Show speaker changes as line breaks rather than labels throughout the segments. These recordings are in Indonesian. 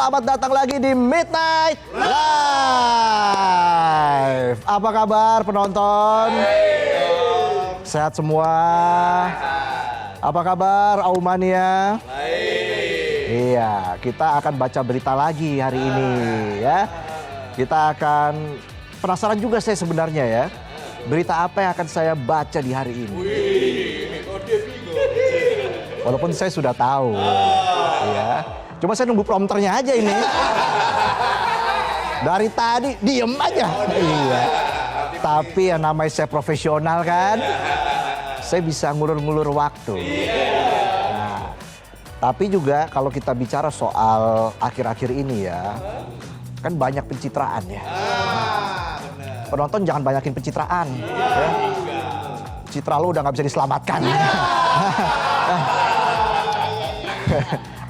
Selamat datang lagi di Midnight Live. Apa kabar penonton? Sehat semua? Apa kabar Aumania? Iya, kita akan baca berita lagi hari ini ya. Kita akan penasaran juga saya sebenarnya ya. Berita apa yang akan saya baca di hari ini? Walaupun saya sudah tahu. Ya. Cuma saya nunggu prompternya aja ini. Dari tadi diem aja. Iya. Tapi yang namanya saya profesional kan. Saya bisa ngulur-ngulur waktu. Nah, tapi juga kalau kita bicara soal akhir-akhir ini ya. Kan banyak pencitraan ya. Penonton jangan banyakin pencitraan. Ya. Citra lo udah gak bisa diselamatkan.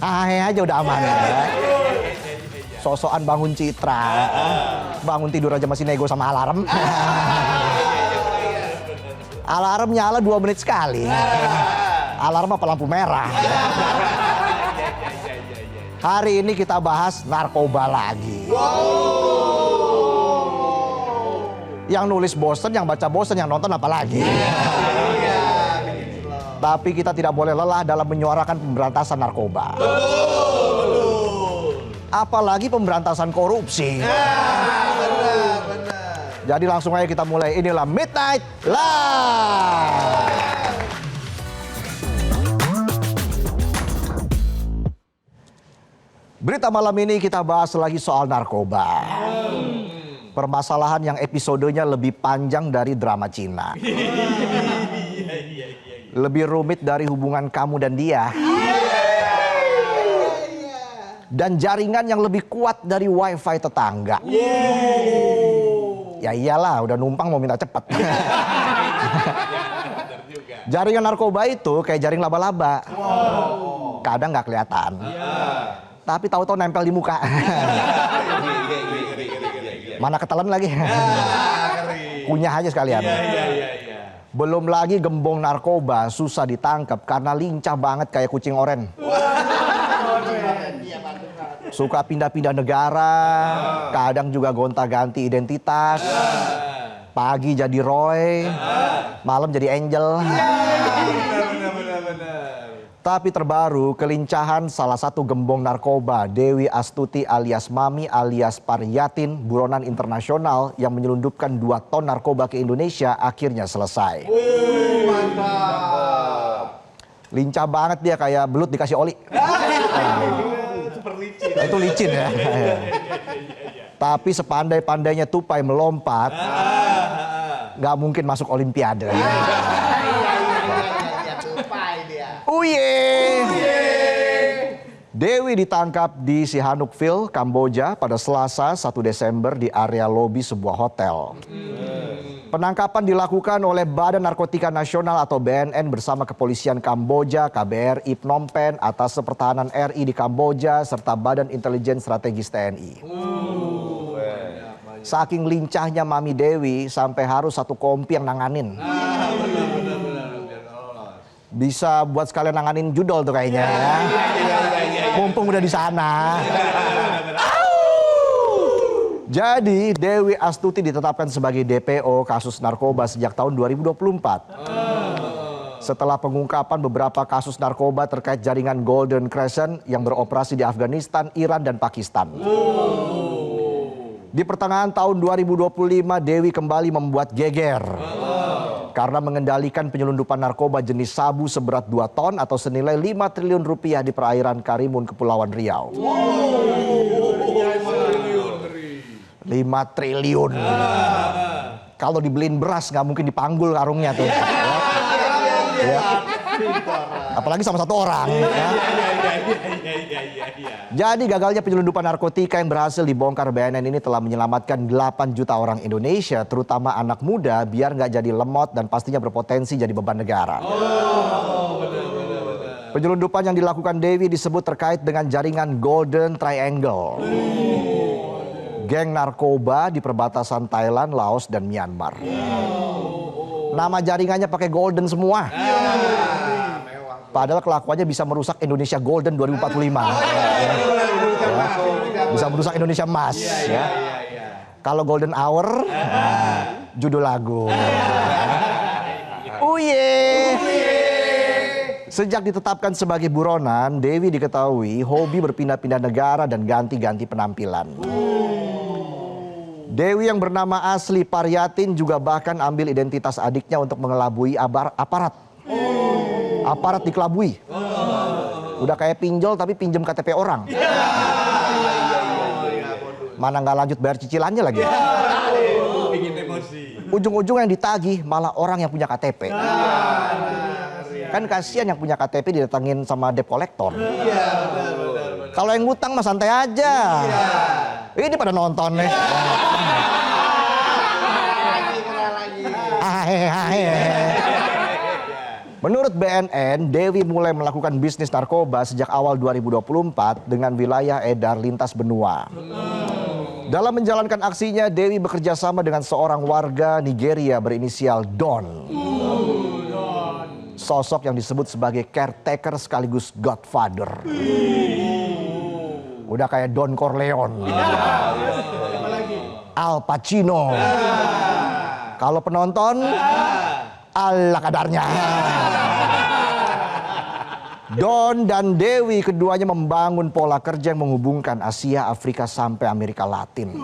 Aja udah aman ya. Sosokan bangun citra. Bangun tidur aja masih nego sama alarm. Alarm nyala 2 menit sekali. Alarm apa lampu merah. Hari ini kita bahas narkoba lagi. Yang nulis bosen, yang baca bosen, yang nonton apalagi. Tapi kita tidak boleh lelah dalam menyuarakan pemberantasan narkoba. Apalagi pemberantasan korupsi. Jadi langsung aja kita mulai. Inilah Midnight Live. Berita malam ini kita bahas lagi soal narkoba. Permasalahan yang episodenya lebih panjang dari drama Cina. Lebih rumit dari hubungan kamu dan dia. Dan jaringan yang lebih kuat dari wifi tetangga. Ya iyalah, udah numpang mau minta cepet. Jaringan narkoba itu kayak jaring laba-laba. Kadang nggak kelihatan. Tapi tahu-tahu nempel di muka. Mana ketelan lagi. Kunyah aja sekalian. Belum lagi gembong narkoba susah ditangkap karena lincah banget kayak kucing oren. Suka pindah-pindah negara, kadang juga gonta-ganti identitas. Pagi jadi Roy, malam jadi Angel. Tapi terbaru kelincahan salah satu gembong narkoba, Dewi Astuti alias Mami alias Paryatin, buronan internasional yang menyelundupkan 2 ton narkoba ke Indonesia akhirnya selesai. Mantap. Lincah banget dia, kayak belut dikasih oli. Super licin. Itu licin ya. Tapi sepandai-pandainya tupai melompat, nggak mungkin masuk Olimpiade. Dewi ditangkap di Sihanoukville, Kamboja pada Selasa 1 Desember di area lobi sebuah hotel. Penangkapan dilakukan oleh Badan Narkotika Nasional atau BNN bersama Kepolisian Kamboja, KBRI Phnom Penh, atas Pertahanan RI di Kamboja, serta Badan Intelijen Strategis TNI. Saking lincahnya Mami Dewi sampai harus satu kompi yang nanganin. Bisa buat sekalian nanganin judol tuh kayaknya ya. Mumpung udah di sana. Jadi Dewi Astuti ditetapkan sebagai DPO kasus narkoba sejak tahun 2024. Setelah pengungkapan beberapa kasus narkoba terkait jaringan Golden Crescent yang beroperasi di Afghanistan, Iran, dan Pakistan. Di pertengahan tahun 2025 Dewi kembali membuat geger. Karena mengendalikan penyelundupan narkoba jenis sabu seberat 2 ton atau senilai 5 triliun rupiah di perairan Karimun, Kepulauan Riau. 5 triliun. Kalau dibeliin beras nggak mungkin dipanggul karungnya tuh. Ya. Apalagi sama satu orang. Ya. Jadi gagalnya penyelundupan narkotika yang berhasil dibongkar BNN ini telah menyelamatkan 8 juta orang Indonesia, terutama anak muda, biar nggak jadi lemot dan pastinya berpotensi jadi beban negara. Penyelundupan yang dilakukan Dewi disebut terkait dengan jaringan Golden Triangle. Geng narkoba di perbatasan Thailand, Laos, dan Myanmar. Nama jaringannya pakai golden semua. Padahal kelakuannya bisa merusak Indonesia Golden 2045. Bisa merusak Indonesia Emas. Ya. Kalau Golden Hour, judul lagu. Uye. Sejak ditetapkan sebagai buronan, Dewi diketahui hobi berpindah-pindah negara dan ganti-ganti penampilan. Dewi yang bernama asli Paryatin juga bahkan ambil identitas adiknya untuk mengelabui aparat. Aparat dikelabui. Udah kayak pinjol tapi pinjem KTP orang. Mana nggak lanjut bayar cicilannya lagi. Ujung-ujung yang ditagih malah orang yang punya KTP. Kan kasihan yang punya KTP didatangin sama debt collector. Kalau yang ngutang mah santai aja. Ini pada nonton nih. Menurut BNN, Dewi mulai melakukan bisnis narkoba sejak awal 2024 dengan wilayah edar lintas benua. Dalam menjalankan aksinya, Dewi bekerja sama dengan seorang warga Nigeria berinisial Don. Sosok yang disebut sebagai caretaker sekaligus godfather. Udah kayak Don Corleone. Al Pacino. Kalau penonton, ala kadarnya. Don dan Dewi keduanya membangun pola kerja yang menghubungkan Asia, Afrika sampai Amerika Latin.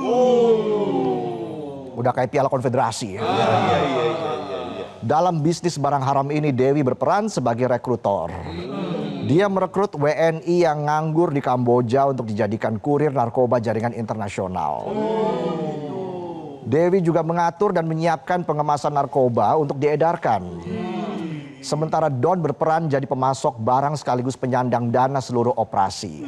Udah kayak Piala Konfederasi. Dalam bisnis barang haram ini Dewi berperan sebagai rekrutor. Dia merekrut WNI yang nganggur di Kamboja untuk dijadikan kurir narkoba jaringan internasional. Dewi juga mengatur dan menyiapkan pengemasan narkoba untuk diedarkan. Sementara Don berperan jadi pemasok barang sekaligus penyandang dana seluruh operasi.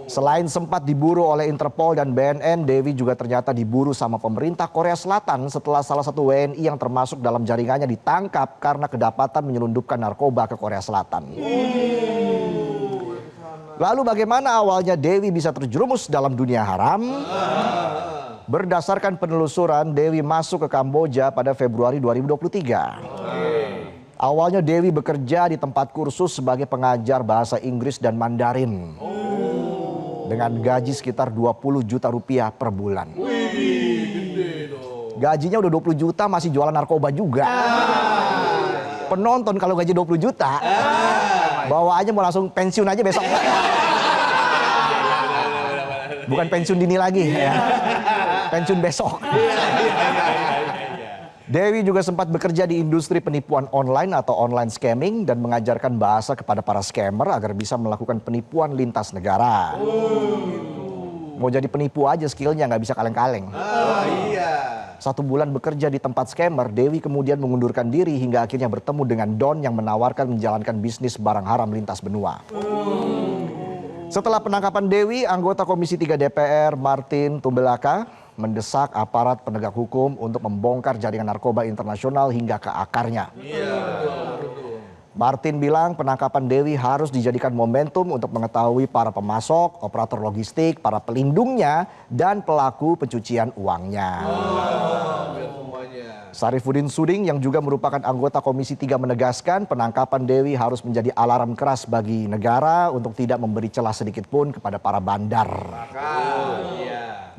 Selain sempat diburu oleh Interpol dan BNN, Dewi juga ternyata diburu sama pemerintah Korea Selatan setelah salah satu WNI yang termasuk dalam jaringannya ditangkap karena kedapatan menyelundupkan narkoba ke Korea Selatan. Lalu bagaimana awalnya Dewi bisa terjerumus dalam dunia haram? Berdasarkan penelusuran, Dewi masuk ke Kamboja pada Februari 2023. Awalnya Dewi bekerja di tempat kursus sebagai pengajar bahasa Inggris dan Mandarin. Dengan gaji sekitar 20 juta rupiah per bulan. Gajinya udah 20 juta masih jualan narkoba juga. Penonton kalau gaji 20 juta, bawaannya mau langsung pensiun aja besok. Bukan pensiun dini lagi ya. Pensiun besok. Dewi juga sempat bekerja di industri penipuan online atau online scamming dan mengajarkan bahasa kepada para scammer agar bisa melakukan penipuan lintas negara. Mau jadi penipu aja skillnya, nggak bisa kaleng-kaleng. Satu bulan bekerja di tempat scammer, Dewi kemudian mengundurkan diri hingga akhirnya bertemu dengan Don yang menawarkan menjalankan bisnis barang haram lintas benua. Setelah penangkapan Dewi, anggota Komisi 3 DPR Martin Tumbelaka mendesak aparat penegak hukum untuk membongkar jaringan narkoba internasional hingga ke akarnya. Martin bilang penangkapan Dewi harus dijadikan momentum untuk mengetahui para pemasok, operator logistik, para pelindungnya, dan pelaku pencucian uangnya. Sarifudin Suding yang juga merupakan anggota Komisi 3 menegaskan penangkapan Dewi harus menjadi alarm keras bagi negara untuk tidak memberi celah sedikit pun kepada para bandar.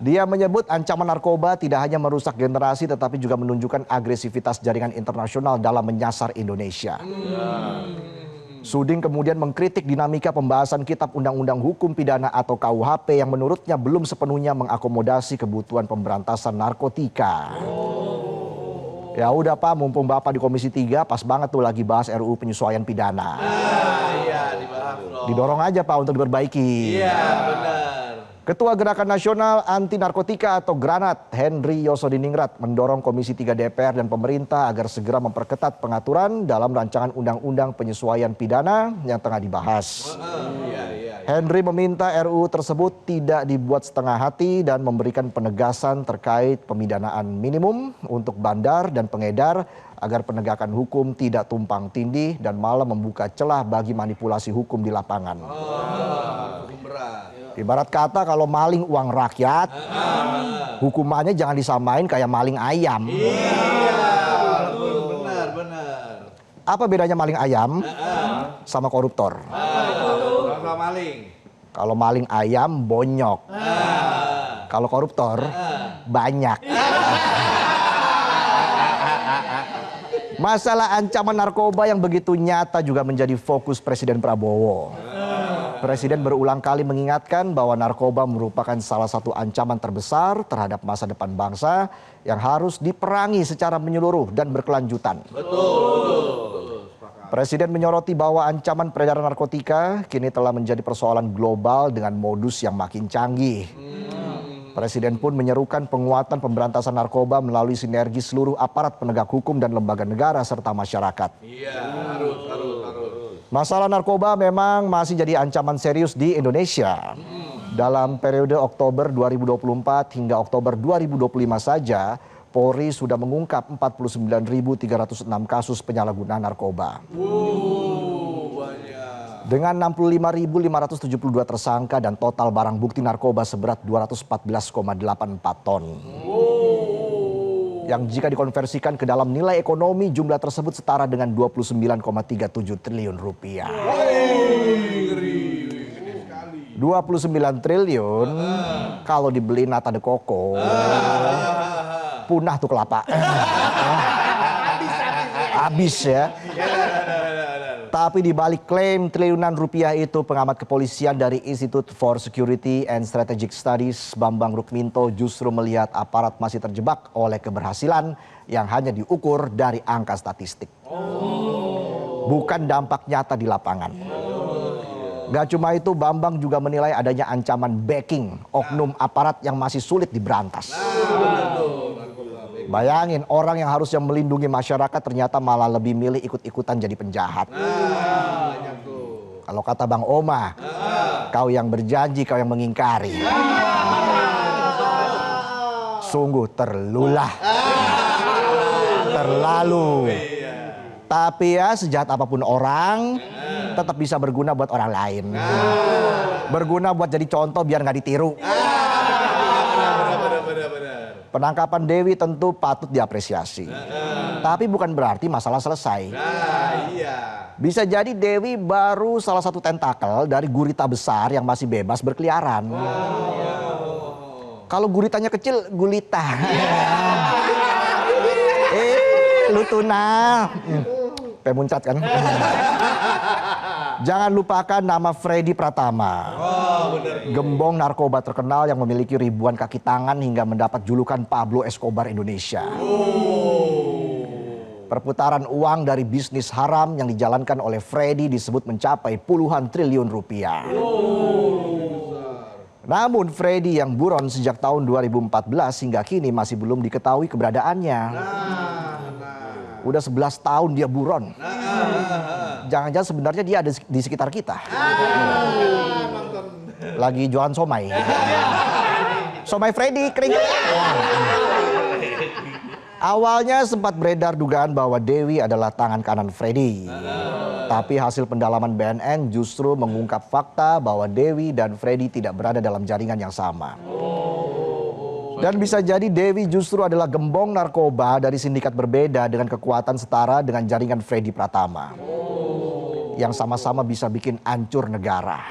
Dia menyebut ancaman narkoba tidak hanya merusak generasi tetapi juga menunjukkan agresivitas jaringan internasional dalam menyasar Indonesia. Suding kemudian mengkritik dinamika pembahasan Kitab Undang-Undang Hukum Pidana atau KUHP yang menurutnya belum sepenuhnya mengakomodasi kebutuhan pemberantasan narkotika. Ya udah Pak, mumpung Bapak di Komisi 3 pas banget tuh lagi bahas RUU penyesuaian pidana. Didorong aja Pak untuk diperbaiki. Iya, benar. Ketua Gerakan Nasional Anti Narkotika atau Granat, Henry Yosodiningrat mendorong Komisi 3 DPR dan pemerintah agar segera memperketat pengaturan dalam rancangan undang-undang penyesuaian pidana yang tengah dibahas. Henry meminta RUU tersebut tidak dibuat setengah hati dan memberikan penegasan terkait pemidanaan minimum untuk bandar dan pengedar agar penegakan hukum tidak tumpang tindih dan malah membuka celah bagi manipulasi hukum di lapangan. Ibarat kata kalau maling uang rakyat, hukumannya jangan disamain kayak maling ayam. Benar. Apa bedanya maling ayam sama koruptor?
Kalau maling.
Kalau maling ayam bonyok. Kalau koruptor banyak. Masalah ancaman narkoba yang begitu nyata juga menjadi fokus Presiden Prabowo. Presiden berulang kali mengingatkan bahwa narkoba merupakan salah satu ancaman terbesar terhadap masa depan bangsa yang harus diperangi secara menyeluruh dan berkelanjutan.
Betul.
Presiden menyoroti bahwa ancaman peredaran narkotika kini telah menjadi persoalan global dengan modus yang makin canggih. Presiden pun menyerukan penguatan pemberantasan narkoba melalui sinergi seluruh aparat penegak hukum dan lembaga negara serta masyarakat.
Iya, harus.
Masalah narkoba memang masih jadi ancaman serius di Indonesia. Dalam periode Oktober 2024 hingga Oktober 2025 saja, Polri sudah mengungkap 49.306 kasus penyalahgunaan narkoba. Dengan 65.572 tersangka dan total barang bukti narkoba seberat 214,84 ton. Yang jika dikonversikan ke dalam nilai ekonomi, jumlah tersebut setara dengan 29,37 triliun rupiah. 29 triliun kalau dibeli nata de coco, punah tuh kelapa. Habis ya. Tapi di balik klaim triliunan rupiah itu, pengamat kepolisian dari Institute for Security and Strategic Studies Bambang Rukminto justru melihat aparat masih terjebak oleh keberhasilan yang hanya diukur dari angka statistik. Bukan dampak nyata di lapangan. Gak cuma itu, Bambang juga menilai adanya ancaman backing oknum aparat yang masih sulit diberantas. Bayangin, orang yang harusnya melindungi masyarakat ternyata malah lebih milih ikut-ikutan jadi penjahat. Kalau kata Bang Oma, kau yang berjanji, kau yang mengingkari. Sungguh terlulah. Terlalu. Tapi ya, sejahat apapun orang, tetap bisa berguna buat orang lain. Berguna buat jadi contoh biar nggak ditiru. Penangkapan Dewi tentu patut diapresiasi. Tapi bukan berarti masalah selesai. Bisa jadi Dewi baru salah satu tentakel dari gurita besar yang masih bebas berkeliaran. Kalau guritanya kecil, gulita. Lu tuna. Pemuncat kan. Jangan lupakan nama Freddy Pratama. Gembong narkoba terkenal yang memiliki ribuan kaki tangan hingga mendapat julukan Pablo Escobar Indonesia. Perputaran uang dari bisnis haram yang dijalankan oleh Freddy disebut mencapai puluhan triliun rupiah. Namun Freddy yang buron sejak tahun 2014 hingga kini masih belum diketahui keberadaannya. Udah 11 tahun dia buron. Jangan-jangan sebenarnya dia ada di sekitar kita. Lagi jualan somai. Somai Freddy kering. Awalnya sempat beredar dugaan bahwa Dewi adalah tangan kanan Freddy. Tapi hasil pendalaman BNN justru mengungkap fakta bahwa Dewi dan Freddy tidak berada dalam jaringan yang sama. Dan bisa jadi Dewi justru adalah gembong narkoba dari sindikat berbeda dengan kekuatan setara dengan jaringan Freddy Pratama. Yang sama-sama bisa bikin hancur negara.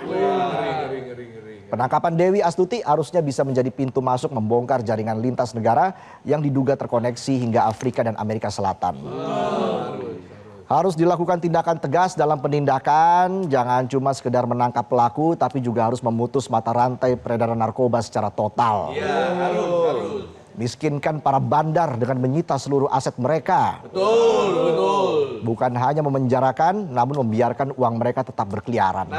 Penangkapan Dewi Astuti harusnya bisa menjadi pintu masuk membongkar jaringan lintas negara yang diduga terkoneksi hingga Afrika dan Amerika Selatan. Harus dilakukan tindakan tegas dalam penindakan, jangan cuma sekedar menangkap pelaku, tapi juga harus memutus mata rantai peredaran narkoba secara total. Harus. Miskinkan para bandar dengan menyita seluruh aset mereka. Betul. Bukan hanya memenjarakan, namun membiarkan uang mereka tetap berkeliaran.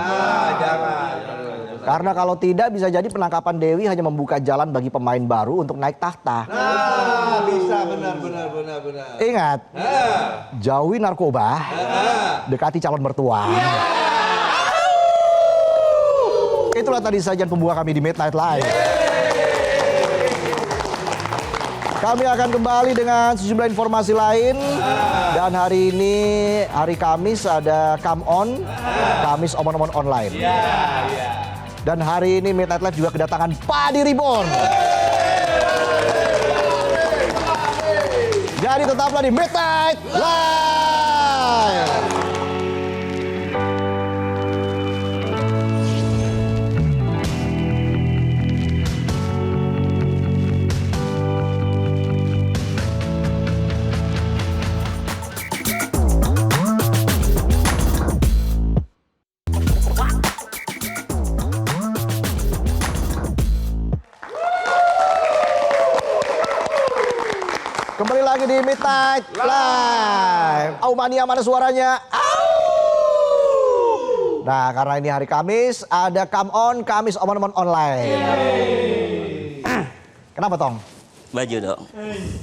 Karena kalau tidak, bisa jadi penangkapan Dewi hanya membuka jalan bagi pemain baru untuk naik tahta.
Bisa benar.
Ingat, jauhi narkoba, dekati calon mertua. Itulah tadi sajian pembuka kami di Midnight Live. Kami akan kembali dengan sejumlah informasi lain. Dan hari ini, hari Kamis ada Come On, Kamis Omon-Omon Online. Dan hari ini Midnight Live juga kedatangan Padi Reborn. Jadi tetaplah di Midnight Live. Live. Kembali lagi di Midnight Live. Aumania mana suaranya? Au! Nah, karena ini hari Kamis, ada Come On, Kamis Omon-Omon Online. Kenapa, Tong?
Baju dong.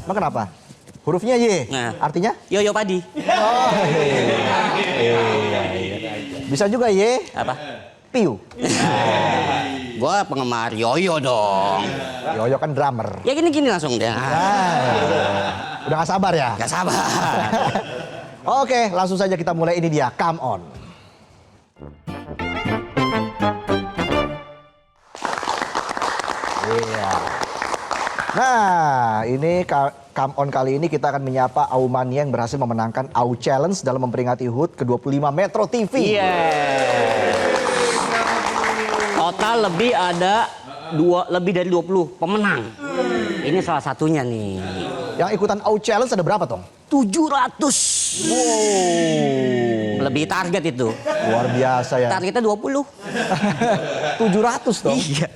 Emang kenapa? Hurufnya Y,
Nah.
artinya?
Yoyo padi.
Oh, bisa juga Y,
Apa?
Piu.
Gua penggemar Yoyo dong.
Yoyo kan drummer.
Ya gini-gini langsung deh.
Udah gak sabar ya?
Gak sabar.
Oke, langsung saja kita mulai. Ini dia, Come On. Iya. Nah, ini Come On kali ini kita akan menyapa Aumania yang berhasil memenangkan Au Challenge dalam memperingati HUT ke-25 Metro TV.
Iya. Total lebih dari 20 pemenang. Ini salah satunya nih.
Yang ikutan Au Challenge ada berapa, Tong?
700.
Wow.
Lebih target itu.
Luar biasa ya.
Targetnya 20.
700 dong.
Iya.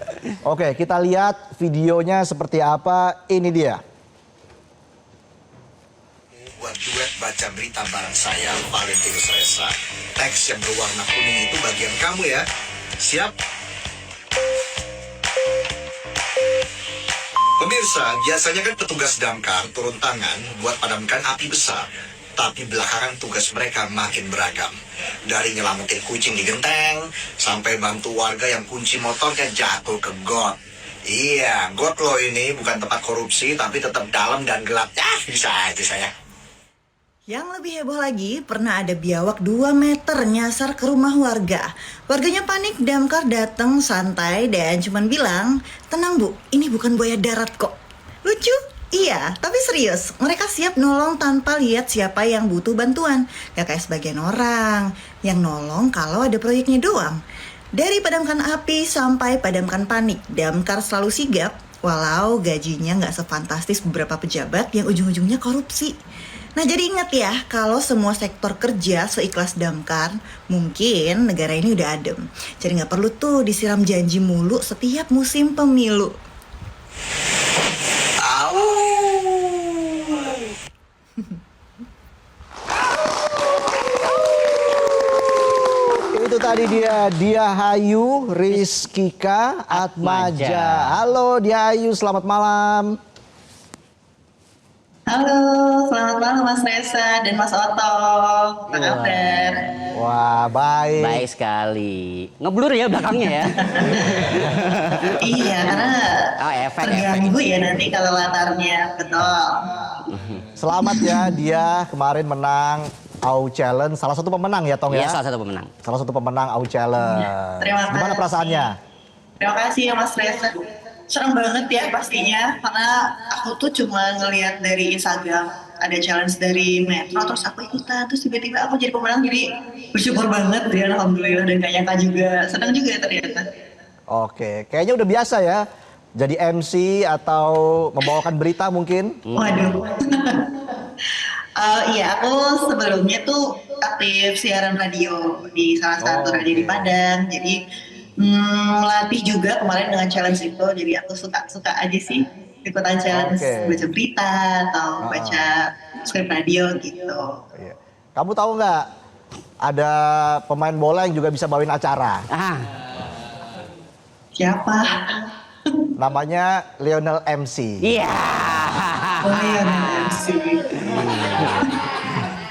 Oke, kita lihat videonya seperti apa. Ini dia.
Buat duet baca berita bareng saya, Valentinus Reza. Teks yang berwarna kuning itu bagian kamu ya. Siap? Pemirsa, biasanya kan petugas damkar turun tangan buat padamkan api besar. Tapi belakangan tugas mereka makin beragam. Dari nyelamatin kucing di genteng, sampai bantu warga yang kunci motornya jatuh ke got. Iya, got lo ini bukan tempat korupsi, tapi tetap dalam dan gelap. Bisa aja saya.
Yang lebih heboh lagi, pernah ada biawak 2 meter nyasar ke rumah warga. Warganya panik, damkar datang santai dan cuman bilang, "Tenang Bu, ini bukan buaya darat kok." Lucu? Iya, tapi serius. Mereka siap nolong tanpa lihat siapa yang butuh bantuan. Gak kayak sebagian orang yang nolong kalau ada proyeknya doang. Dari padamkan api sampai padamkan panik, damkar selalu sigap, walau gajinya gak sefantastis beberapa pejabat yang ujung-ujungnya korupsi. Nah, jadi ingat ya, kalau semua sektor kerja seikhlas damkar, mungkin negara ini udah adem. Jadi nggak perlu tuh disiram janji mulu setiap musim pemilu.
Itu tadi dia Hayu Rizkika Atmaja. Halo Dia Hayu, selamat malam.
Halo, selamat malam Mas Reza dan Mas Oto. Apa kabar?
Wah, baik.
Baik sekali. Ngeblur ya belakangnya ya.
Iya, karena
efek.
terganggu ya nanti kalau latarnya. Betul.
Selamat ya, dia kemarin menang Au Challenge. Salah satu pemenang ya, Tong ya?
Iya, salah satu pemenang.
Salah satu pemenang Au Challenge.
Terima kasih.
Gimana perasaannya?
Terima kasih ya Mas Reza. Serem banget ya pastinya, karena aku tuh cuma ngelihat dari Instagram ada challenge dari Metro, terus aku ikutan, terus tiba-tiba aku jadi pemenang, jadi bersyukur banget ya, alhamdulillah, dan gak nyangka juga, senang juga ternyata.
Oke, kayaknya udah biasa ya. Jadi MC atau membawakan berita mungkin?
Waduh. Iya, aku sebelumnya tuh aktif siaran radio di salah satu radio di Padang, jadi melatih juga kemarin dengan challenge itu, jadi aku suka aja sih ikutan challenge baca berita atau baca skrip radio gitu.
Iya. Kamu tahu nggak ada pemain bola yang juga bisa bawain acara?
Siapa?
Namanya Lionel MC.
Iya.
Lionel MC.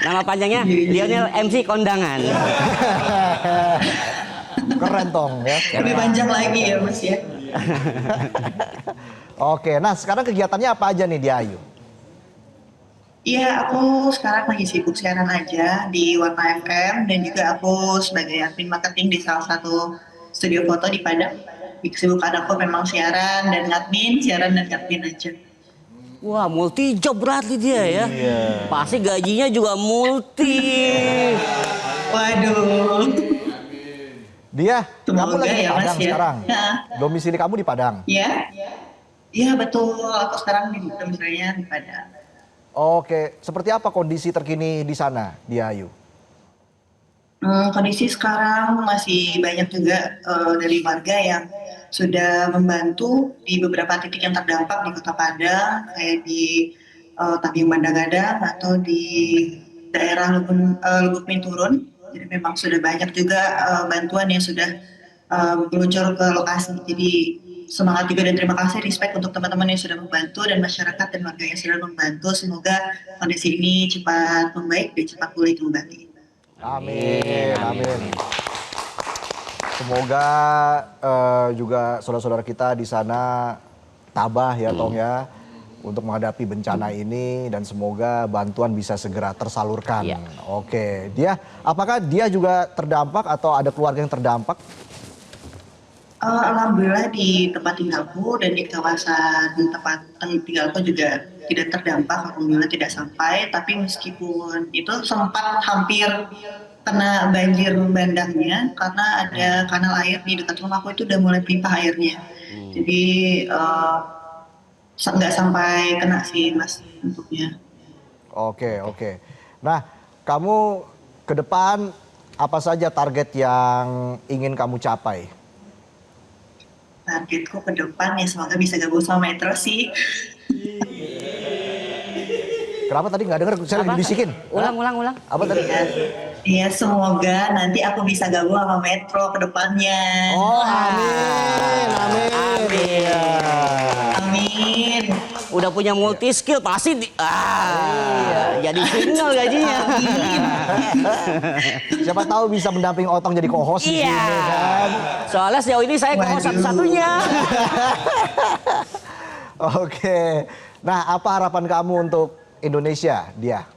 Nama panjangnya Lionel MC Kondangan.
Keren Tong ya.
Lebih panjang lagi ya Mas ya.
Oke, nah sekarang kegiatannya apa aja nih di Ayu?
Iya, aku sekarang lagi sibuk siaran aja di Warna FM dan juga aku sebagai admin marketing di salah satu studio foto di Padang. Kesibukan aku memang siaran dan admin aja.
Wah, multi job berarti dia ya. Pasti gajinya juga multi.
Waduh.
Dia, kamu
Semoga
lagi di
ya, Mas,
Padang
ya.
sekarang.
Nah.
Domisili kamu di Padang.
Ya, iya betul. Aku sekarang di misalnya di Padang.
Oke, seperti apa kondisi terkini di sana, Dia Ayu?
Kondisi sekarang masih banyak juga dari warga yang sudah membantu di beberapa titik yang terdampak di Kota Padang, kayak di Tabing Bandagadang atau di daerah Lubuk Minturun. Jadi memang sudah banyak juga bantuan yang sudah meluncur ke lokasi. Jadi semangat juga dan terima kasih, respect untuk teman-teman yang sudah membantu dan masyarakat dan warga yang sudah membantu. Semoga kondisi ini cepat membaik dan cepat pulih kembali.
Amin, amin. Semoga juga saudara-saudara kita di sana tabah ya Tong ya untuk menghadapi bencana ini dan semoga bantuan bisa segera tersalurkan.
Iya.
Oke, Dia, apakah dia juga terdampak atau ada keluarga yang terdampak?
Alhamdulillah di tempat tinggalku dan di kawasan tempat tinggalku juga tidak terdampak, alhamdulillah tidak sampai. Tapi meskipun itu sempat hampir kena banjir bandangnya karena ada kanal air di dekat rumahku itu udah mulai berlimpah airnya. Jadi nggak sampai kena sih Mas untuknya.
Oke, oke. Nah, kamu ke depan apa saja target yang ingin kamu capai?
Targetku ke depan ya semoga bisa gabung sama Metro sih.
Kenapa tadi nggak dengar? Saya lagi bisikin.
Ulang.
Apa tadi?
Iya semoga nanti aku bisa gabung sama Metro ke depannya.
Oh, amin, amin. Iya.
Amin.
Udah punya multi skill pasti jadi single gajinya.
Siapa tahu bisa mendampingi Otong jadi co-host di
Iya.
sini kan.
Soalnya sejauh ini saya
Waduh.
kok satu-satunya.
Oke. Nah, apa harapan kamu untuk Indonesia, Dia?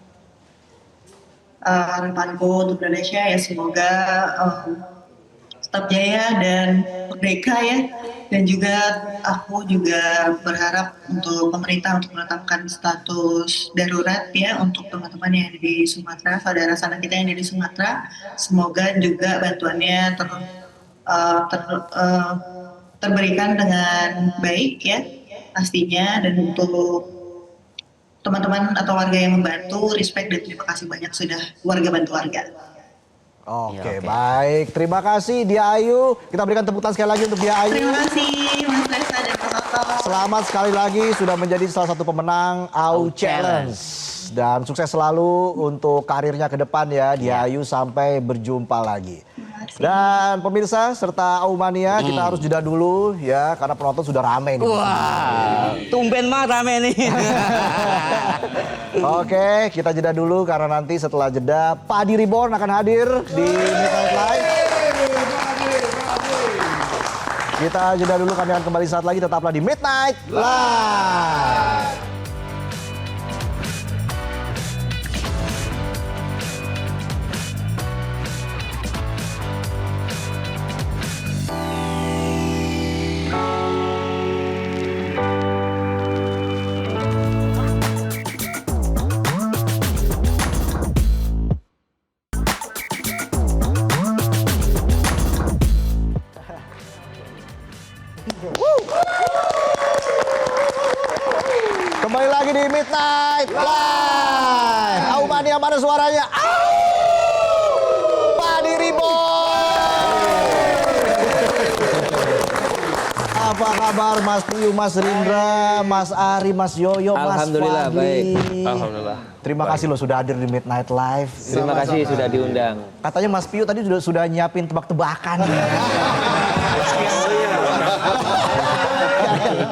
Harapanku untuk Indonesia ya semoga tetap jaya dan merdeka ya. Dan juga aku juga berharap untuk pemerintah untuk menetapkan status darurat ya untuk teman-teman yang ada di Sumatera, saudara sanak kita yang ada di Sumatera. Semoga juga bantuannya terberikan dengan baik ya pastinya. Dan untuk teman-teman atau warga yang membantu, respect dan terima kasih banyak sudah warga bantu warga.
Oke,
Oke.
baik. Terima kasih Dia Ayu. Kita berikan tepuk tangan sekali lagi untuk Dia Ayu.
Terima kasih Mas Reza dan Mas Otto.
Selamat sekali lagi sudah menjadi salah satu pemenang AU Challenge. Dan sukses selalu untuk karirnya ke depan ya Dia Ayu, sampai berjumpa lagi. Dan pemirsa serta AU Mania, kita harus jeda dulu ya karena penonton sudah rame nih.
Wah, tumben banget rame nih.
Oke, kita jeda dulu karena nanti setelah jeda Padi Reborn akan hadir di Midnight Live. Kita jeda dulu, kami akan kembali saat lagi, tetaplah di Midnight Live. Kembali lagi di Midnight Live. AU Mania, mana suaranya? Padi Reborn. Apa kabar Mas Piyu, Mas Rindra, Mas Ari, Mas Yoyo, Mas
Alhamdulillah,
Fadli?
baik. Alhamdulillah.
Terima kasih loh sudah hadir di Midnight Live.
Terima kasih sudah diundang.
Katanya Mas Piyu tadi sudah nyiapin tebak-tebakan.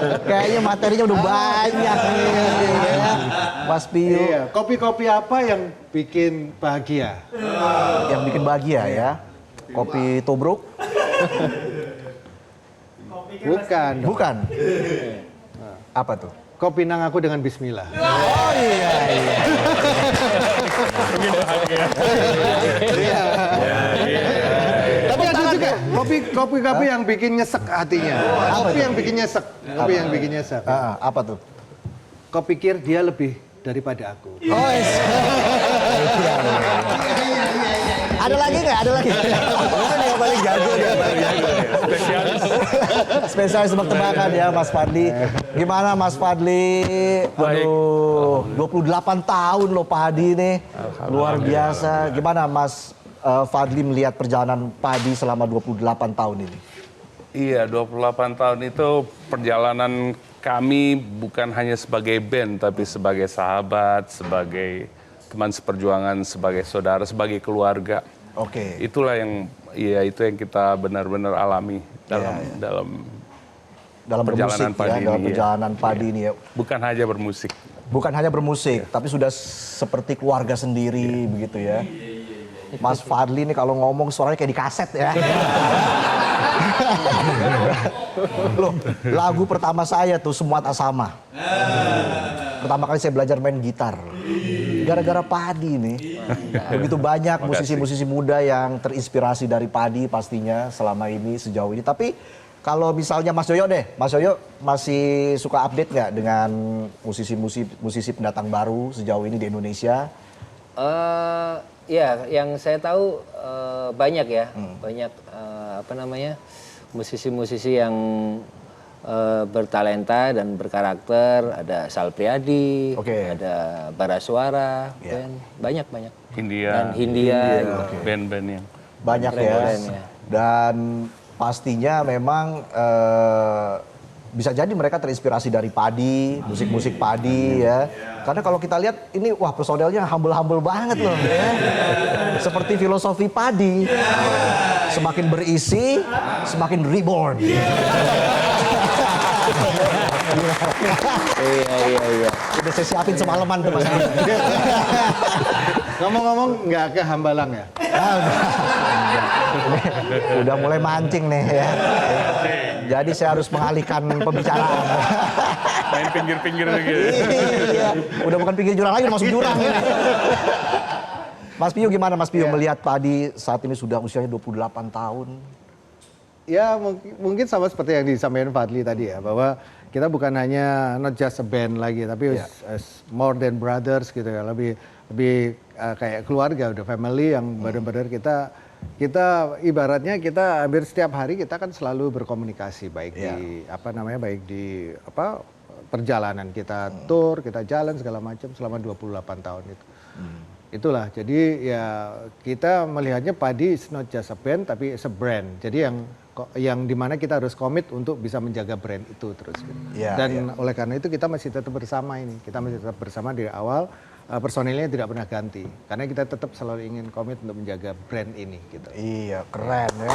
Kayaknya materinya udah banyak nih ya. Mas Piyu.
Iya, kopi-kopi apa yang bikin bahagia?
Yang bikin bahagia ya. Kopi Tobruk?
Bukan. dong.
Bukan. Apa tuh?
Kopi nang aku dengan bismillah.
Oh iya.
Tapi ada juga kopi yang bikin nyesek hatinya. Kopi yang bikin nyesek. Kopi yang bikin nyesek.
Apa tuh?
kau pikir dia lebih daripada aku.
Oh, ada lagi nggak? Ada lagi? Ini yang paling jago dia. Spesialis tebak-tebakan ya Mas Fadli. Gimana Mas Fadli? Aduh, 28 tahun loh Padi nih. Luar biasa. Gimana Mas Fadli melihat perjalanan Padi selama 28 tahun ini?
Iya, 28 tahun itu perjalanan kami bukan hanya sebagai band, tapi sebagai sahabat, sebagai teman seperjuangan, sebagai saudara, sebagai keluarga.
Oke.
Itulah yang, ya itu yang kita benar-benar alami dalam perjalanan
bermusik
Padi
ya, dalam
ini,
perjalanan Padi ini ya.
Bukan hanya bermusik.
Bukan hanya bermusik, tapi sudah seperti keluarga sendiri begitu ya. Mas Fadli ini kalau ngomong suaranya kayak di kaset ya. Loh, lagu pertama saya tuh Semua Tak Sama. Pertama kali saya belajar main gitar. Gara-gara Padi nih. Begitu banyak musisi-musisi muda yang terinspirasi dari Padi pastinya selama ini, sejauh ini. Tapi kalau misalnya Mas Yoyo deh, Mas Yoyo masih suka update nggak dengan musisi pendatang baru sejauh ini di Indonesia?
Ya, yang saya tahu banyak ya, banyak musisi-musisi yang bertalenta dan berkarakter. Ada Sal Priadi, ada Bara Suara, banyak.
Hindia.
Dan Hindia.
Band-band yang
banyak ya. Dan pastinya memang bisa jadi mereka terinspirasi dari Padi, musik-musik Padi ya. Karena kalau kita lihat ini wah personelnya humble-humble banget loh ya. Seperti filosofi Padi. Semakin berisi, semakin reborn.
Iya.
Udah saya siapin semalaman tuh Mas.
Ngomong-ngomong nggak ke Hambalang ya?
Udah mulai mancing nih ya. Jadi saya harus mengalihkan pembicaraan.
main pinggir-pinggir gitu.
Iya, udah bukan pinggir jurang lagi, udah masuk jurang ini. Mas Piyu gimana Mas Piyu melihat Padi saat ini sudah usianya 28 tahun?
Ya mungkin sama seperti yang disampaikan Fadli tadi ya, bahwa kita bukan hanya not just a band lagi, tapi as more than brothers gitu ya, lebih kayak keluarga, udah family yang benar-benar kita ibaratnya kita hampir setiap hari kita kan selalu berkomunikasi baik di perjalanan kita tour, kita jalan segala macam selama 28 tahun itu. Itulah, jadi ya kita melihatnya Padi is not just a band tapi it's a brand. Jadi yang dimana kita harus komit untuk bisa menjaga brand itu terus. Gitu. Dan oleh karena itu kita masih tetap bersama ini. Kita masih tetap bersama dari awal, personilnya tidak pernah ganti. Karena kita tetap selalu ingin komit untuk menjaga brand ini. Gitu.
Iya, keren ya.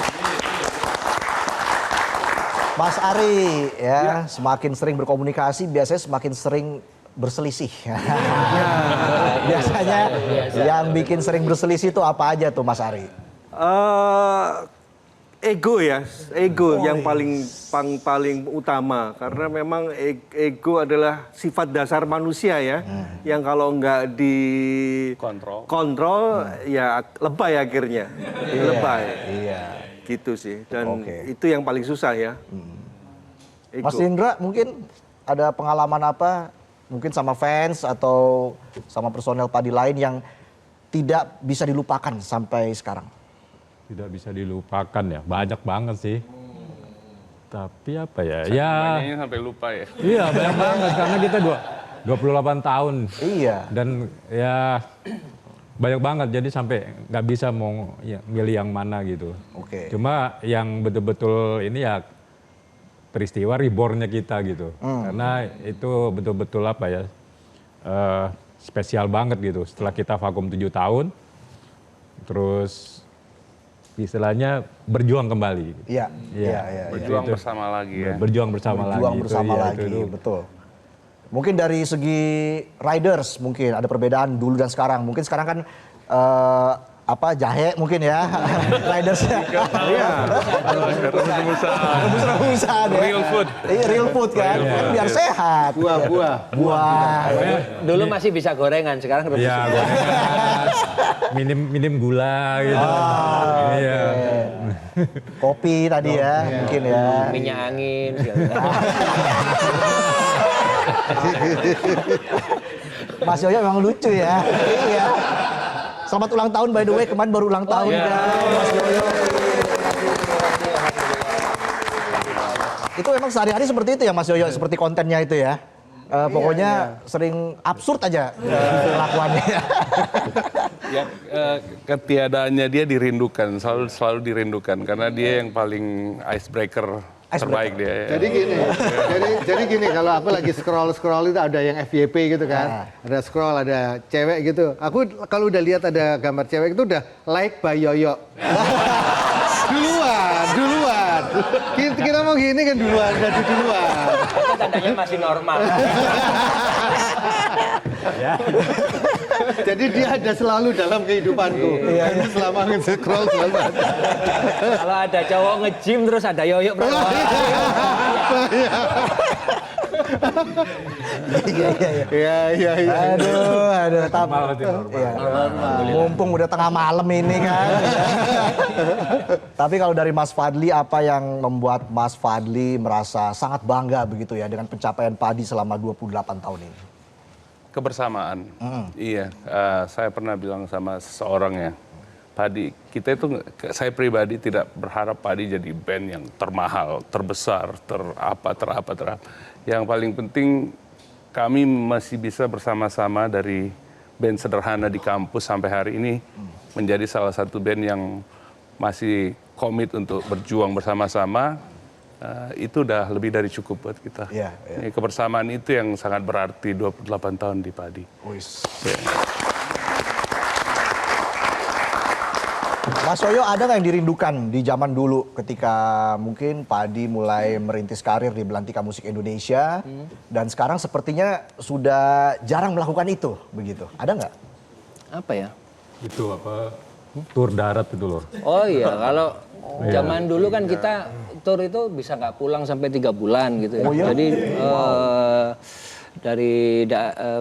Mas Ari ya, semakin sering berkomunikasi biasanya semakin sering berselisih. Biasanya yang bikin sering berselisih itu apa aja tuh Mas Ari?
Ego ya, yang paling utama, karena memang ego adalah sifat dasar manusia ya, yang kalau nggak dikontrol ya lebay akhirnya, lebay.
Iya.
Gitu sih, dan itu yang paling susah ya. Ego.
Mas Indra mungkin ada pengalaman apa? Mungkin sama fans atau sama personel Padi lain yang tidak bisa dilupakan sampai sekarang?
Tidak bisa dilupakan ya, banyak banget sih. Tapi apa ya?
Banyaknya sampai lupa ya.
Iya banyak banget karena kita 28 tahun.
Iya.
Dan ya banyak banget jadi sampai nggak bisa mau milih yang mana gitu. Cuma yang betul-betul ini ya peristiwa reborn-nya kita gitu. Karena itu betul-betul apa ya, spesial banget gitu. Setelah kita vakum 7 tahun, terus istilahnya berjuang kembali.
Iya.
Berjuang bersama lagi ya.
Berjuang bersama lagi.
Berjuang bersama lagi, betul. Mungkin dari segi riders mungkin ada perbedaan dulu dan sekarang. Mungkin sekarang kan jahe mungkin ya ridersnya. Iya. Rebus-rebusan ya.
Real food.
Iya, real food kan. Biar sehat.
Buah.
Dulu masih bisa gorengan, sekarang rebus.
Iya, gorengan. minim gula gitu. Iya.
Kopi tadi ya, mungkin ya.
Minyak angin.
Mas Yoyo memang lucu ya. Iya. Selamat ulang tahun by the way, kemarin baru ulang tahun kan Mas Yoyo. Itu memang sehari-hari seperti itu ya Mas Yoyo, seperti kontennya itu ya. Pokoknya sering absurd aja kelakuannya.
Ya, ketiadaannya dia dirindukan, selalu dirindukan karena dia yang paling icebreaker terbaik dia.
Jadi gini, kalau aku lagi scroll itu ada yang FYP gitu kan, ada scroll, ada cewek gitu. Aku kalau udah lihat ada gambar cewek itu udah like by Yoyo. duluan. Kita mau gini kan duluan.
Itu tandanya masih normal.
Jadi dia ada selalu dalam kehidupanku. Selama nge-scroll selalu ada.
Kalau ada cowok nge-gym terus ada Yoyo.
Iya.
Aduh, mumpung udah tengah malam ini kan. Tapi kalau dari Mas Fadli, apa yang membuat Mas Fadli merasa sangat bangga begitu ya dengan pencapaian Padi selama 28 tahun ini?
Kebersamaan. Iya, saya pernah bilang sama seseorang ya, Padi, kita itu, saya pribadi tidak berharap Padi jadi band yang termahal, terbesar, terapa. Yang paling penting kami masih bisa bersama-sama dari band sederhana di kampus sampai hari ini menjadi salah satu band yang masih komit untuk berjuang bersama-sama. Itu udah lebih dari cukup buat kita. Ini kebersamaan itu yang sangat berarti 28 tahun di Padi.
Mas Yoyo, ada nggak yang dirindukan di zaman dulu ketika mungkin Padi mulai merintis karir di Belantika Musik Indonesia dan sekarang sepertinya sudah jarang melakukan itu, begitu? Ada nggak?
Apa ya?
Itu apa? Tur darat itu loh.
Oh iya, kalau zaman dulu kan kita tur itu bisa nggak pulang sampai 3 bulan gitu ya.
Oh, iya?
Jadi dari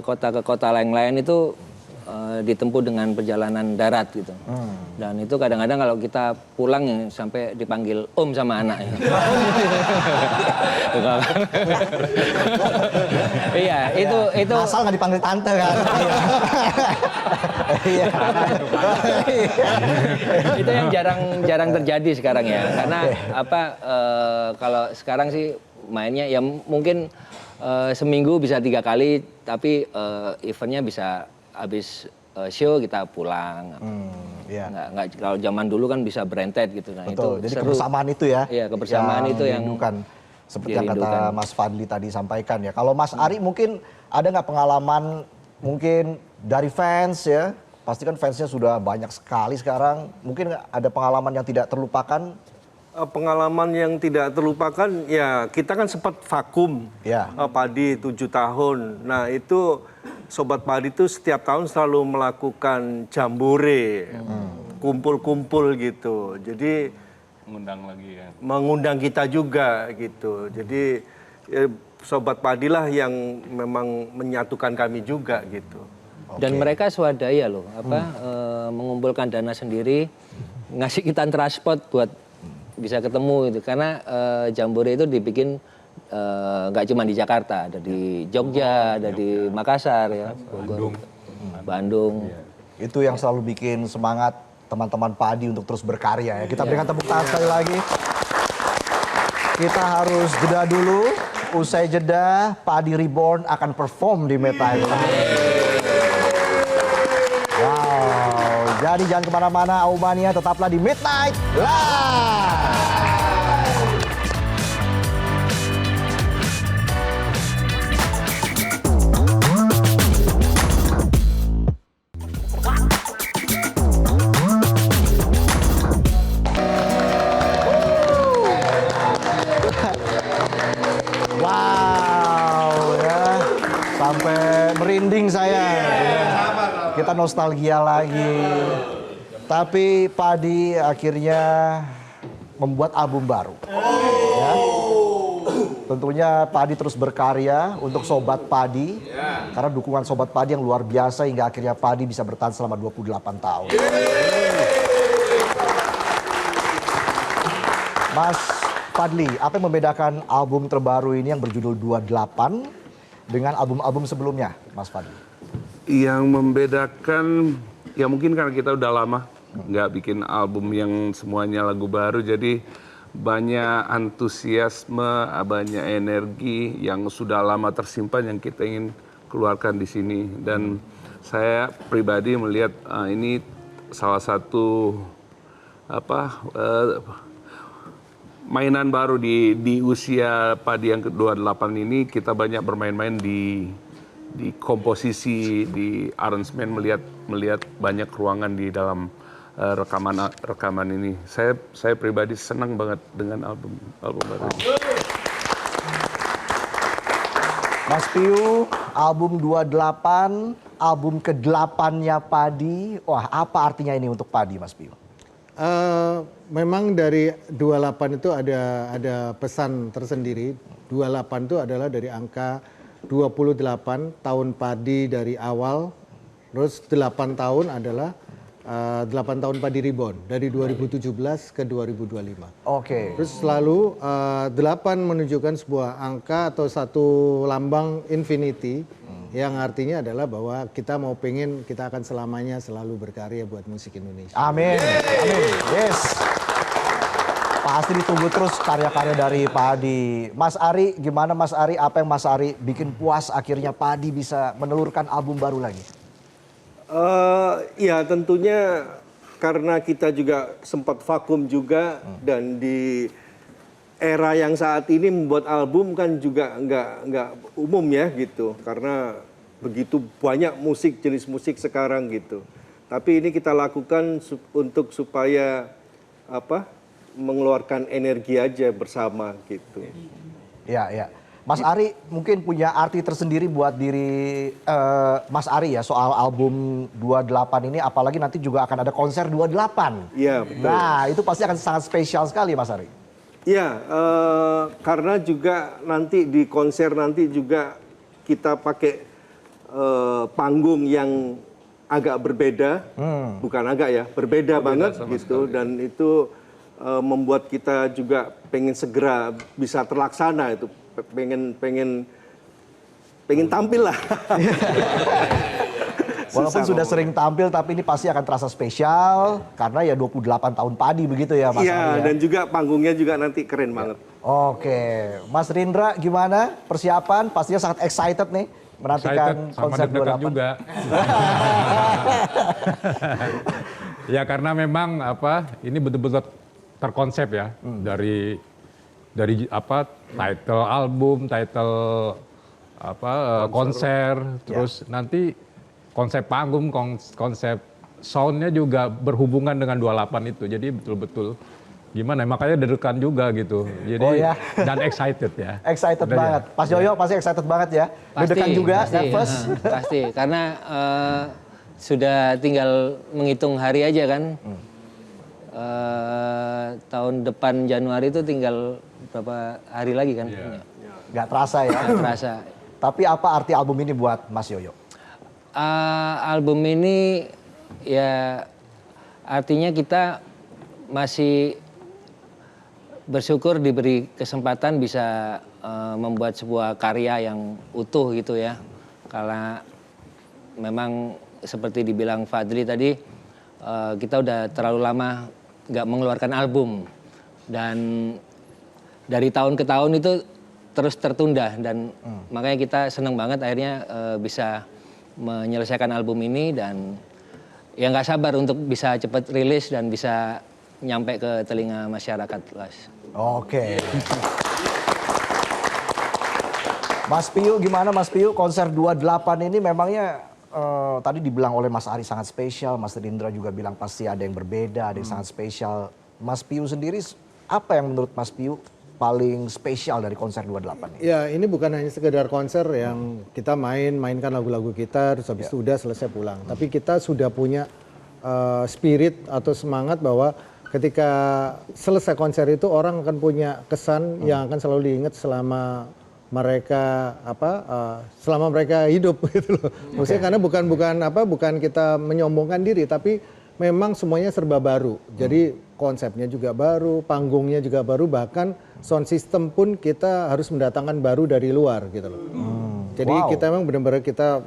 kota ke kota lain-lain itu ditempuh dengan perjalanan darat gitu. Dan itu kadang-kadang kalau kita pulang ya sampai dipanggil om sama anaknya. Iya, itu
asal nggak dipanggil tante kan. Iya.
Itu yang jarang terjadi sekarang ya. Karena kalau sekarang sih mainnya ya mungkin seminggu bisa 3 kali, tapi eventnya bisa habis show kita pulang. Nggak, kalau zaman dulu kan bisa berentet gitu. Nah,
betul,
itu
jadi
seru.
Kebersamaan itu ya.
Iya, kebersamaan itu yang
seperti yang kata Mas Fadli tadi sampaikan ya. Kalau Mas Ari mungkin ada nggak pengalaman mungkin dari fans ya? Pasti kan fansnya sudah banyak sekali sekarang. Mungkin ada pengalaman yang tidak terlupakan?
Pengalaman yang tidak terlupakan ya kita kan sempat vakum Padi 7 tahun. Nah itu Sobat Padi itu setiap tahun selalu melakukan jambore, kumpul-kumpul gitu. Jadi
mengundang lagi ya.
Mengundang kita juga gitu. Jadi Sobat Padi lah yang memang menyatukan kami juga gitu.
Dan mereka swadaya loh, mengumpulkan dana sendiri, ngasih kita transport buat bisa ketemu gitu. Karena jambore itu dibikin nggak cuma di Jakarta, ada di Jogja, ada di Makassar ya, Bandung.
Itu yang selalu bikin semangat teman-teman Padi untuk terus berkarya ya. Kita berikan tepuk tangan sekali lagi. Kita harus jeda dulu. Usai jeda, Padi Reborn akan perform di Midnight Live. Wow, jadi jangan kemana-mana, Aumania, tetaplah di Midnight Live. Wow, ya, sampai merinding saya. Kita nostalgia lagi. Tapi Padi akhirnya membuat album baru. Ya. Tentunya Padi terus berkarya untuk Sobat Padi. Karena dukungan Sobat Padi yang luar biasa hingga akhirnya Padi bisa bertahan selama 28 tahun. Mas Fadli, apa yang membedakan album terbaru ini yang berjudul 28 dengan album-album sebelumnya, Mas Fadli?
Yang membedakan, ya mungkin karena kita udah lama nggak bikin album yang semuanya lagu baru, jadi banyak antusiasme, banyak energi yang sudah lama tersimpan yang kita ingin keluarkan di sini. Dan saya pribadi melihat ini salah satu mainan baru di usia Padi yang ke-28 ini. Kita banyak bermain-main di komposisi, di arrangement, melihat banyak ruangan di dalam rekaman ini. Saya pribadi senang banget dengan album baru ini.
Mas Piu, album 28, album ke-8-nya Padi. Wah, apa artinya ini untuk Padi, Mas Piu?
Memang dari 28 itu ada pesan tersendiri. 28 itu adalah dari angka 28 tahun Padi dari awal. Terus 8 tahun adalah 8 tahun Padi Reborn dari 2017 ke 2025.
Oke.
Terus selalu 8 menunjukkan sebuah angka atau satu lambang infinity yang artinya adalah bahwa kita kita akan selamanya selalu berkarya buat musik Indonesia.
Amin. Amin. Yes. Pasti ditunggu terus karya-karya dari Padi. Mas Ari, gimana Mas Ari? Apa yang Mas Ari bikin puas akhirnya Padi bisa menelurkan album baru lagi?
Ya tentunya karena kita juga sempat vakum juga dan di era yang saat ini membuat album kan juga nggak umum ya gitu, karena begitu banyak jenis musik sekarang gitu. Tapi ini kita lakukan untuk supaya mengeluarkan energi aja bersama gitu.
Ya, ya. Mas Ari mungkin punya arti tersendiri buat diri Mas Ari ya soal album 28 ini, apalagi nanti juga akan ada konser 28.
Iya, betul.
Nah, itu pasti akan sangat spesial sekali Mas Ari.
Iya, karena juga nanti di konser nanti juga kita pakai panggung yang agak berbeda, bukan agak ya, berbeda banget gitu, dan itu membuat kita juga pengen segera bisa terlaksana itu. Pengen tampil lah.
Walaupun sudah sering tampil tapi ini pasti akan terasa spesial karena ya 28 tahun Padi begitu ya Mas Ari.
Iya, dan juga panggungnya juga nanti keren banget.
Oke, Mas Rindra gimana persiapan? Pastinya sangat excited nih menantikan konser 28
juga. Ya karena memang ini betul-betul terkonsep ya dari title album, title konser, terus nanti konsep panggung, konsep soundnya juga berhubungan dengan 28 itu. Jadi betul-betul gimana? Makanya deg-degan juga gitu. Jadi dan excited ya.
Excited banget. Pas Yoyo pasti excited banget ya. Deg-degan juga, nervous.
Pasti, karena sudah tinggal menghitung hari aja kan. Tahun depan Januari itu tinggal berapa hari lagi kan?
Nggak terasa ya.
Nggak terasa.
Tapi apa arti album ini buat Mas Yoyo?
Album ini ya artinya kita masih bersyukur diberi kesempatan bisa membuat sebuah karya yang utuh gitu ya. Karena memang seperti dibilang Fadli tadi, kita udah terlalu lama nggak mengeluarkan album, dan dari tahun ke tahun itu terus tertunda, dan makanya kita seneng banget akhirnya bisa menyelesaikan album ini, dan ya nggak sabar untuk bisa cepat rilis dan bisa nyampe ke telinga masyarakat luas.
Oke. Mas Piu gimana Mas Piu, konser 28 ini memangnya tadi dibilang oleh Mas Ari sangat spesial, Mas Rindra juga bilang pasti ada yang berbeda, ada yang sangat spesial. Mas Piu sendiri apa yang menurut Mas Piu paling spesial dari konser 28 ini?
Ya ini bukan hanya sekedar konser yang kita mainkan lagu-lagu kita terus habis itu udah selesai pulang. Tapi kita sudah punya spirit atau semangat bahwa ketika selesai konser itu orang akan punya kesan yang akan selalu diingat selama mereka selama mereka hidup gitu loh. Maksudnya karena bukan kita menyombongkan diri, tapi memang semuanya serba baru. Jadi konsepnya juga baru, panggungnya juga baru, bahkan sound system pun kita harus mendatangkan baru dari luar gitu loh. Jadi kita memang benar-benar kita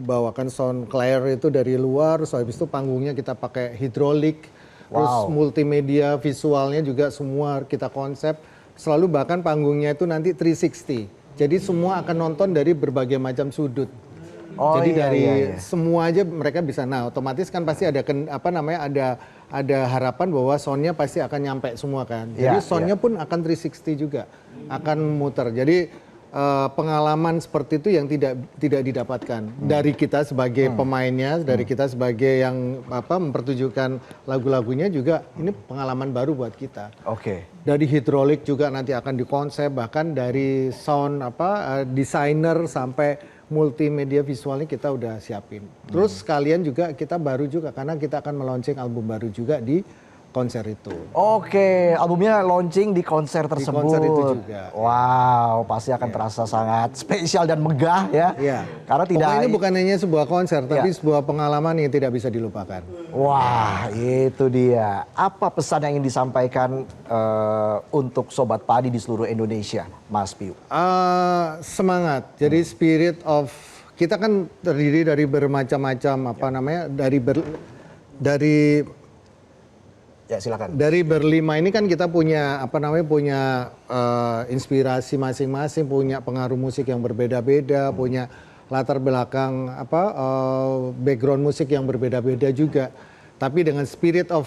bawakan sound clear itu dari luar, so habis itu panggungnya kita pakai hidrolik, terus multimedia visualnya juga semua kita konsep, selalu bahkan panggungnya itu nanti 360. Jadi semua akan nonton dari berbagai macam sudut. Jadi dari semua aja mereka bisa. Nah, otomatis kan pasti ada ada harapan bahwa soundnya pasti akan nyampe semua kan. Jadi soundnya pun akan 360 juga, akan muter. Jadi pengalaman seperti itu yang tidak didapatkan dari kita sebagai pemainnya, dari kita sebagai yang mempertunjukkan lagu-lagunya juga, ini pengalaman baru buat kita. Dari hidrolik juga nanti akan dikonsep, bahkan dari sound desainer sampai multimedia visualnya kita udah siapin. Terus sekalian juga kita baru juga karena kita akan meluncing album baru juga di konser itu.
Albumnya launching di konser tersebut.
Di konser itu juga.
Wow, pasti akan terasa sangat spesial dan megah ya. Karena
ini bukan hanya sebuah konser, tapi sebuah pengalaman yang tidak bisa dilupakan.
Wah, itu dia. Apa pesan yang ingin disampaikan untuk Sobat Padi di seluruh Indonesia, Mas Piu?
Semangat. Jadi spirit of kita kan terdiri dari bermacam-macam
silakan.
Dari berlima ini kan kita punya inspirasi masing-masing, punya pengaruh musik yang berbeda-beda, punya latar belakang background musik yang berbeda-beda juga. Tapi dengan spirit of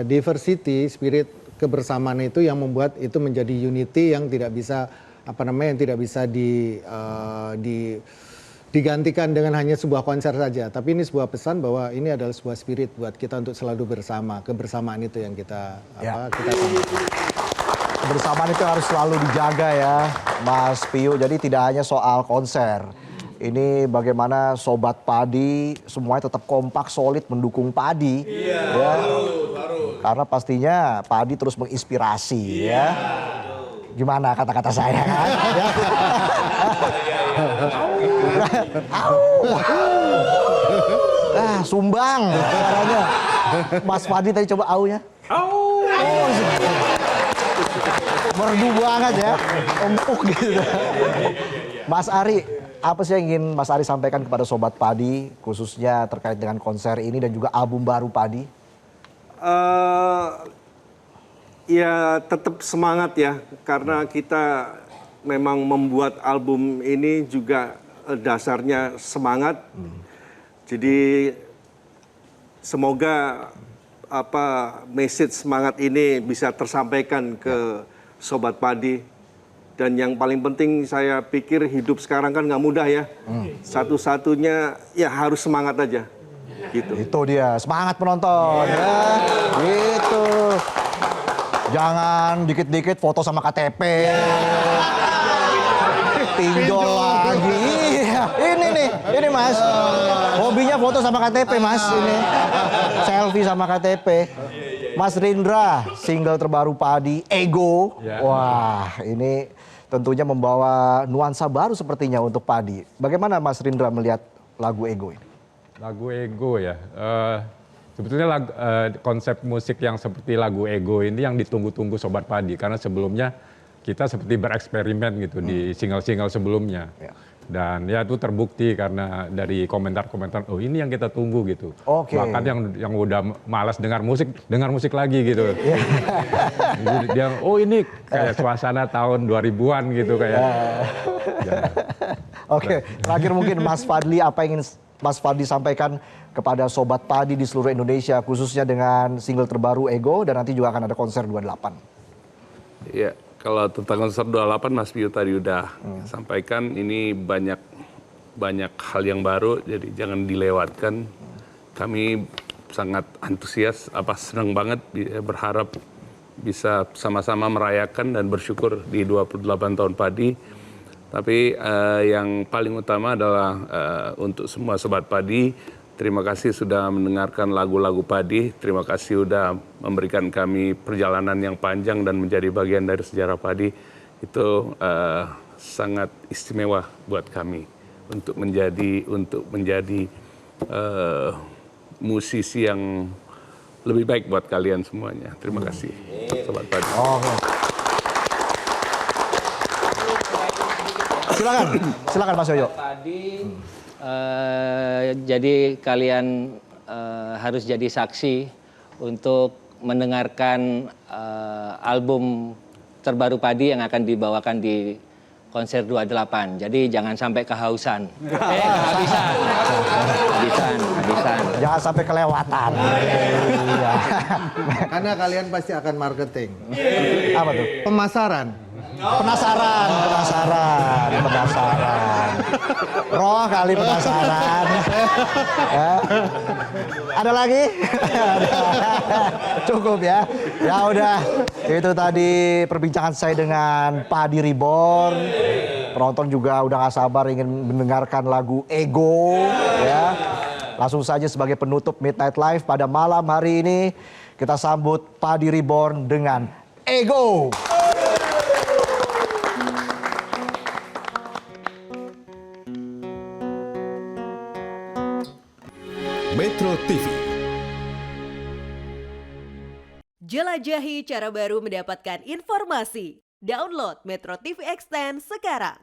diversity, spirit kebersamaan itu yang membuat itu menjadi unity yang tidak bisa digantikan dengan hanya sebuah konser saja. Tapi ini sebuah pesan bahwa ini adalah sebuah spirit buat kita untuk selalu bersama. Kebersamaan itu yang kita temukan.
Kebersamaan itu harus selalu dijaga ya, Mas Piu. Jadi tidak hanya soal konser. Ini bagaimana Sobat Padi semuanya tetap kompak, solid mendukung Padi. Karena pastinya Padi terus menginspirasi ya. Gimana kata-kata saya kan? Sumbang suaranya. Mas Padi tadi coba aunya. Merdu banget ya. Empuk gitu. Mas Ari, apa sih yang ingin Mas Ari sampaikan kepada Sobat Padi khususnya terkait dengan konser ini dan juga album baru Padi?
Ya tetap semangat ya, karena kita memang membuat album ini juga dasarnya semangat. Jadi semoga message semangat ini bisa tersampaikan ke Sobat Padi. Dan yang paling penting saya pikir hidup sekarang kan nggak mudah ya. Satu-satunya ya harus semangat aja. Gitu.
Itu dia, semangat penonton ya. Gitu. Jangan dikit-dikit foto sama KTP. Pinjol lagi. Iya. Ini Mas. Hobinya foto sama KTP Mas ini. Selfie sama KTP. Mas Rindra, single terbaru Padi, Ego. Wah, ini tentunya membawa nuansa baru sepertinya untuk Padi. Bagaimana Mas Rindra melihat lagu Ego ini?
Lagu Ego ya. Sebetulnya konsep musik yang seperti lagu Ego ini yang ditunggu-tunggu Sobat Padi. Karena sebelumnya kita seperti bereksperimen gitu di single-single sebelumnya. Dan ya itu terbukti karena dari komentar-komentar, oh ini yang kita tunggu gitu. Bahkan yang udah malas dengar musik lagi gitu. Dia, oh ini kayak suasana tahun 2000-an gitu kayak.
Terakhir mungkin Mas Fadli, apa yang ingin Mas Fadli sampaikan kepada Sobat Padi di seluruh Indonesia, khususnya dengan single terbaru Ego dan nanti juga akan ada konser 28.
Ya, kalau tentang konser 28 Mas Piu tadi udah sampaikan, ini banyak hal yang baru, jadi jangan dilewatkan. Kami sangat antusias, senang banget, berharap bisa sama-sama merayakan dan bersyukur di 28 tahun Padi. Tapi yang paling utama adalah untuk semua Sobat Padi, terima kasih sudah mendengarkan lagu-lagu Padi. Terima kasih sudah memberikan kami perjalanan yang panjang dan menjadi bagian dari sejarah Padi. Itu sangat istimewa buat kami untuk menjadi musisi yang lebih baik buat kalian semuanya. Terima kasih, Sobat Padi.
Silakan Mas Yoyo.
Tadi jadi kalian harus jadi saksi untuk mendengarkan album terbaru Padi yang akan dibawakan di konser 28. Jadi jangan sampai kehausan. Kehabisan.
Jangan sampai kelewatan. Iya.
Karena kalian pasti akan marketing.
Apa tuh?
Pemasaran.
Penasaran. Roh kali penasaran. Ya. Ada lagi? Cukup ya. Ya udah. Itu tadi perbincangan saya dengan Padi Reborn. Penonton juga udah gak sabar ingin mendengarkan lagu Ego. Ya. Langsung saja sebagai penutup Midnight Live pada malam hari ini kita sambut Padi Reborn dengan Ego.
Metro TV.
Jelajahi cara baru mendapatkan informasi. Download Metro TV Extend sekarang.